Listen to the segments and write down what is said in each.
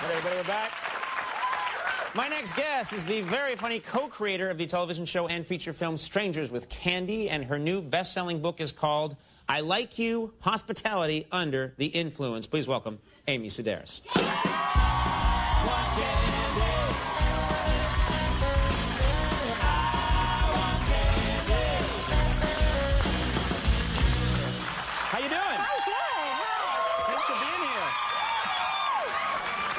Everybody, we're back. My next guest is the very funny co-creator of the television show and feature film Strangers with Candy, and her new best-selling book is called I Like You, Hospitality Under the Influence. Please welcome Amy Sedaris. How you doing? I'm good. Hi. Thanks for being here.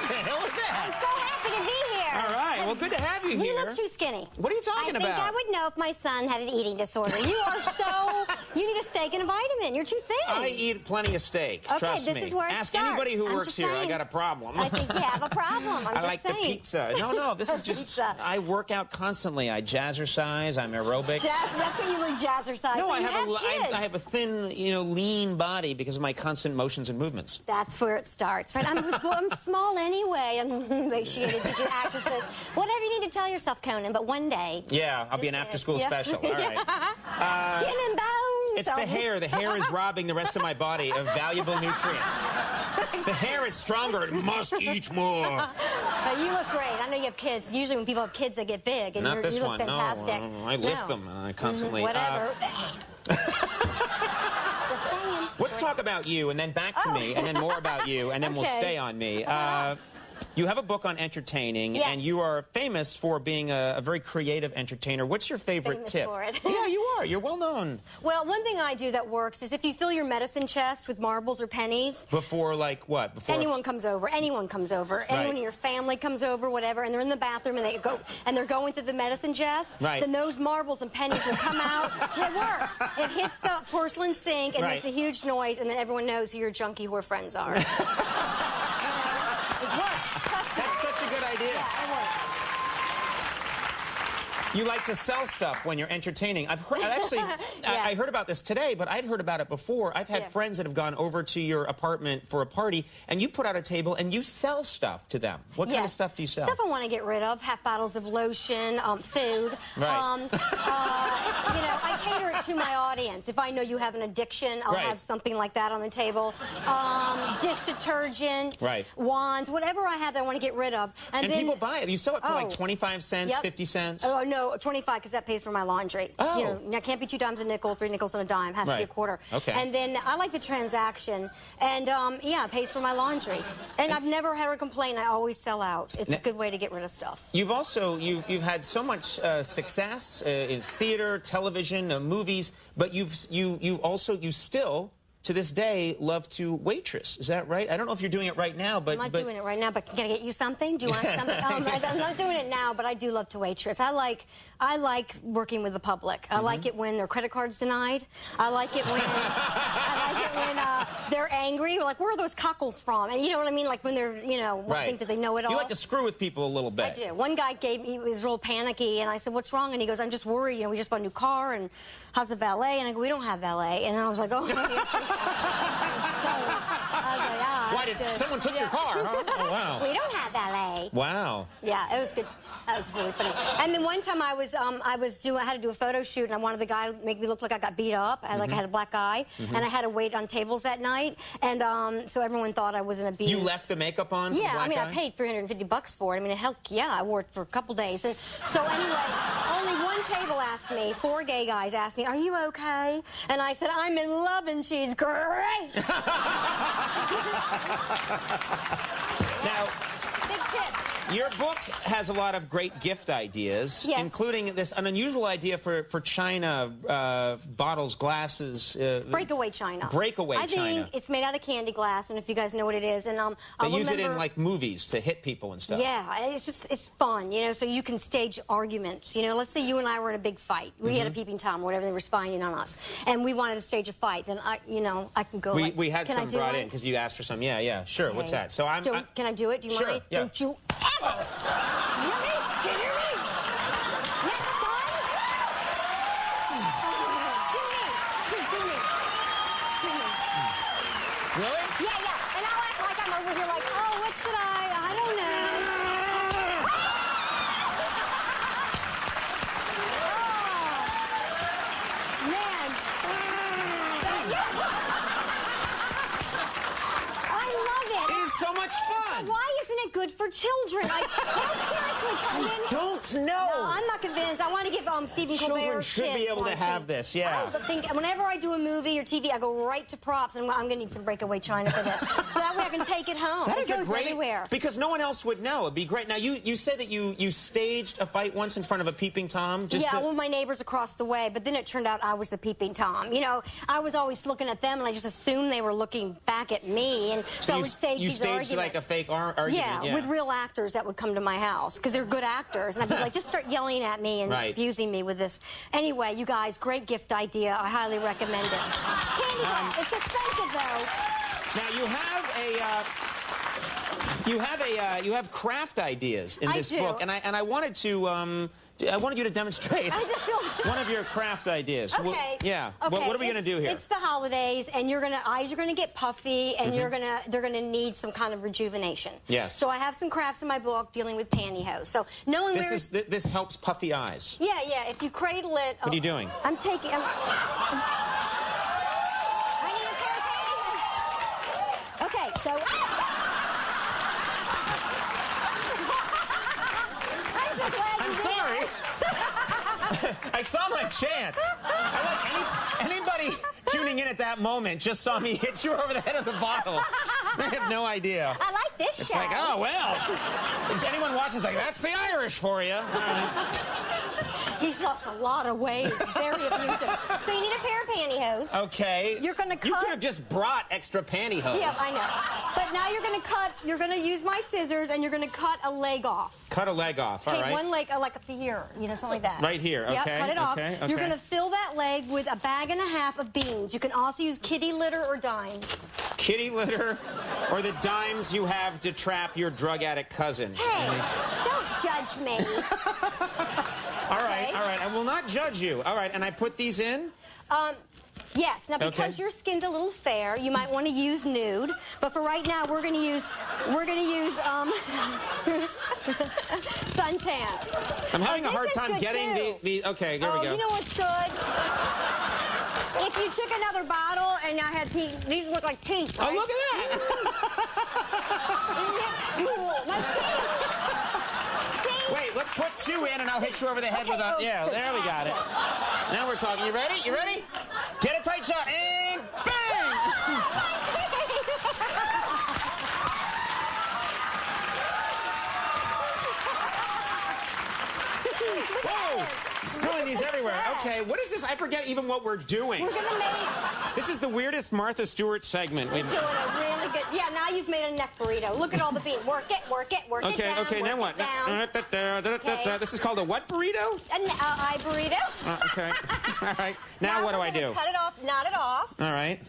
What the hell was that? I'm so happy to be here. All right. Well, good to have you here. You look too skinny. What are you talking about? I think I would know if my son had an eating disorder. You are so... You need a steak and a vitamin. You're too thin. I eat plenty of steak. Okay, Trust me. this is where it Ask starts. anybody who I'm works just here. saying. I got a problem. I think you have a problem. I'm I just like saying. the pizza. No, this is just... Pizza. I work out constantly. I jazzercise. I'm aerobics. That's what you look jazzercise. No, but I you have I have a thin, lean body because of my constant motions and movements. That's where it starts, right? I'm small anyway, emaciated to do actresses. Whatever you need to tell yourself, Conan, but one day. Yeah, I'll be an after-school special. All right. Skin and bones. It's the hair. The hair is robbing the rest of my body of valuable nutrients. The hair is stronger. It must eat more. You look great. I know you have kids. Usually when people have kids, they get big. And Not this you look one. fantastic. No, I lift them constantly. Whatever. Just saying. Let's talk about you, and then back to me, and then more about you, and then we'll stay on me. You have a book on entertaining, and you are famous for being a very creative entertainer. What's your favorite tip? For it. Yeah, you are. You're well known. Well, one thing I do that works is if you fill your medicine chest with marbles or pennies. Before, like, what? Before anyone comes over. Anyone comes over. Anyone in your family comes over, whatever, and they're in the bathroom and they're going through the medicine chest. Right. Then those marbles and pennies will come out. It works. It hits the porcelain sink and makes a huge noise, and then everyone knows who your junkie whore friends are. It works. That's such a good idea. Yeah, it works. You like to sell stuff when you're entertaining. I've heard, actually, I heard about this today, but I'd heard about it before. I've had friends that have gone over to your apartment for a party, and you put out a table and you sell stuff to them. What kind of stuff do you sell? Stuff I want to get rid of. Half bottles of lotion, food. Right. I cater it to my audience. If I know you have an addiction, I'll have something like that on the table. Dish detergent, wands, whatever I have that I want to get rid of. And then, people buy it. You sell it for like 25 cents, 50 cents? Oh, no, 25, because that pays for my laundry. Oh. You know, it can't be 2 dimes a nickel, 3 nickels and a dime. It has to be a quarter. Okay. And then I like the transaction. And, yeah, it pays for my laundry. And I've never had a complaint. I always sell out. It's a good way to get rid of stuff. You've also, you've had so much success in theater, television, movies, but you still, to this day, love to waitress. Is that right? I don't know if you're doing it right now, but... I'm not doing it right now, but can I get you something? Do you want something? I'm not doing it now, but I do love to waitress. I like working with the public. I like it when their credit card's denied. I like it when they're angry. Like, where are those cockles from? And you know what I mean? Like when they're, think that they know it all. You like to screw with people a little bit. I do. One guy he was real panicky, and I said, "What's wrong?" And he goes, "I'm just worried. We just bought a new car, and how's the valet?" And I go, "We don't have valet." And I was like, "Oh." Why did someone took your car? Huh? Oh, wow. We don't have valet. Wow. Yeah, it was good. That was really funny. And then one time I had to do a photo shoot, and I wanted the guy to make me look like I got beat up. I had a black eye, and I had to wait on tables that night, and so everyone thought I was an abuse. You left the makeup on? Yeah, for the black I paid $350 for it. I mean, hell, yeah, I wore it for a couple days. And so anyway, only one table asked me, 4 gay guys asked me, "Are you okay?" And I said, "I'm in love, and she's great." Now, big tip. Your book has a lot of great gift ideas, including an unusual idea for china, bottles, glasses. Breakaway china. Breakaway china. I think it's made out of candy glass, I don't know if you guys know what it is. And they use it in, like, movies to hit people and stuff. Yeah, it's fun, so you can stage arguments. Let's say you and I were in a big fight. We had a peeping Tom or whatever, they were spying on us. And we wanted to stage a fight. Then, I can go We had some brought in because you asked for some. Yeah, sure. Okay. What's that? So can I do it? Do you mind? Yeah. Don't you ever! Can you hear me? Next one? Do me. Really? Yeah. And I'll act like I'm over here like, oh, what should I don't know. Oh, man. I love it. It is so much fun. Why isn't it good for children. Seriously, I don't know. No, I'm not convinced. I want to give Stephen Colbert Children should be able to have this, yeah. I think whenever I do a movie or TV, I go right to props, and I'm going to need some breakaway china for this. So that way I can take it home. That it is goes a great, everywhere. because no one else would know. It'd be great. Now, you said that you staged a fight once in front of a peeping Tom? Well, my neighbors across the way, but then it turned out I was the peeping Tom. You know, I was always looking at them, and I just assumed they were looking back at me, and so I would stage these arguments. You staged like a fake argument? Yeah, with real actors that would come to my house, because they're good actors, and I'd be like, just start yelling at me and abusing me with this. Anyway, you guys, great gift idea. I highly recommend it. Candy bar. It's expensive, though. Now, you have craft ideas in this book, and I wanted to I wanted you to demonstrate one of your craft ideas. Okay. Yeah. Okay. What are we going to do here? It's the holidays, and eyes are gonna get puffy, and they're gonna need some kind of rejuvenation. Yes. So I have some crafts in my book dealing with pantyhose. So no one wears. This helps puffy eyes. Yeah, yeah. If you cradle it. What are you doing? I need a pair of pantyhose. Okay. So. I'm sorry. I saw my chance. Anybody tuning in at that moment just saw me hit you over the head with a bottle. I have no idea. I like this It's show. like, oh, well. If anyone watching's like, that's the Irish for you. He's lost a lot of weight. Very abusive. So you need a pair of pantyhose. Okay. You're going to cut. You could have just brought extra pantyhose. Yeah, I know. But now you're going to cut. You're going to use my scissors, and you're going to cut a leg off. Cut a leg off. All right. One leg, like up to here. You know, something like that. Right here. Okay. Yep, cut it off. Okay. You're going to fill that leg with 1.5 bags of beans. You can also use kitty litter or dimes. Kitty litter or the dimes you have to trap your drug addict cousin. Hey, don't judge me. All right, all right. I will not judge you. All right, and I put these in? Yes. Now, because your skin's a little fair, you might want to use nude. But for right now, we're going to use suntan. I'm having a hard time getting the. Okay, there we go. You know what's good? If you took another bottle and I had teeth, these look like teeth. Right? Oh, look at that! My teeth. Wait, let's put 2 in and I'll hit you over the head with a... Yeah, there we got it. Now we're talking. You ready? You ready? Get a tight shot and bang! Whoa! Spilling these everywhere. Okay, what is this? I forget even what we're doing. We're gonna make... This is the weirdest Martha Stewart segment. We're doing a really good... Yeah, now you've made a neck burrito. Look at all the beans. Work it, work it, work it down. Okay, then what? Okay. This is called a what burrito? An eye burrito. Okay. All right. Now what do I do? Cut it off, knot it off. All right.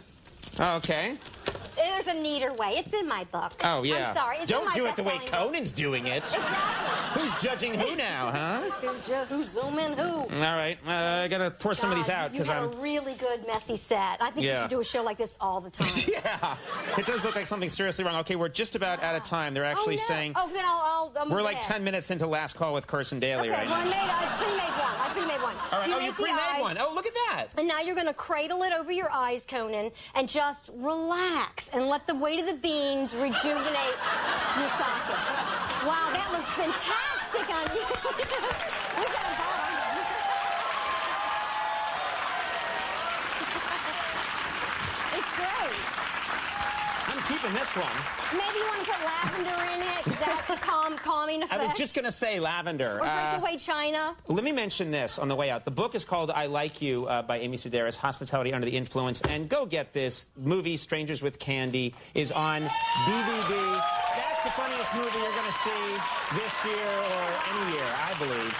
Okay. There's a neater way. It's in my book. Oh, yeah. I'm sorry. It's Don't in my do it the way best-selling book. Conan's doing it. Exactly. Who's judging who now, huh? Who's zooming who? All right. I got to pour some of these out because I'm... You have a really good, messy set. I think you should do a show like this all the time. Yeah. It does look like something seriously wrong. Okay, we're just about out of time. They're actually saying... Oh, then I'll we're like 10 minutes into Last Call with Carson Daly right now. I pre-made one. All right. You pre-made one. Oh, look at that. And now you're going to cradle it over your eyes, Conan, and just relax and let the weight of the beans rejuvenate your socket. Wow, that looks fantastic on you. We got a bar. It's great. I'm keeping this one. Maybe you want to put lavender in it, because that's a calming effect. I was just going to say lavender. Or breakaway china. Let me mention this on the way out. The book is called I Like You by Amy Sedaris, Hospitality Under the Influence. And go get this. Movie Strangers with Candy is on DVD. That's the funniest movie you're going to see this year or any year, I believe.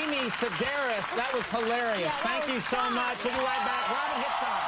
Amy Sedaris, that was hilarious. Yeah, Thank you so much. We'll be right back. Robin Hitchcock.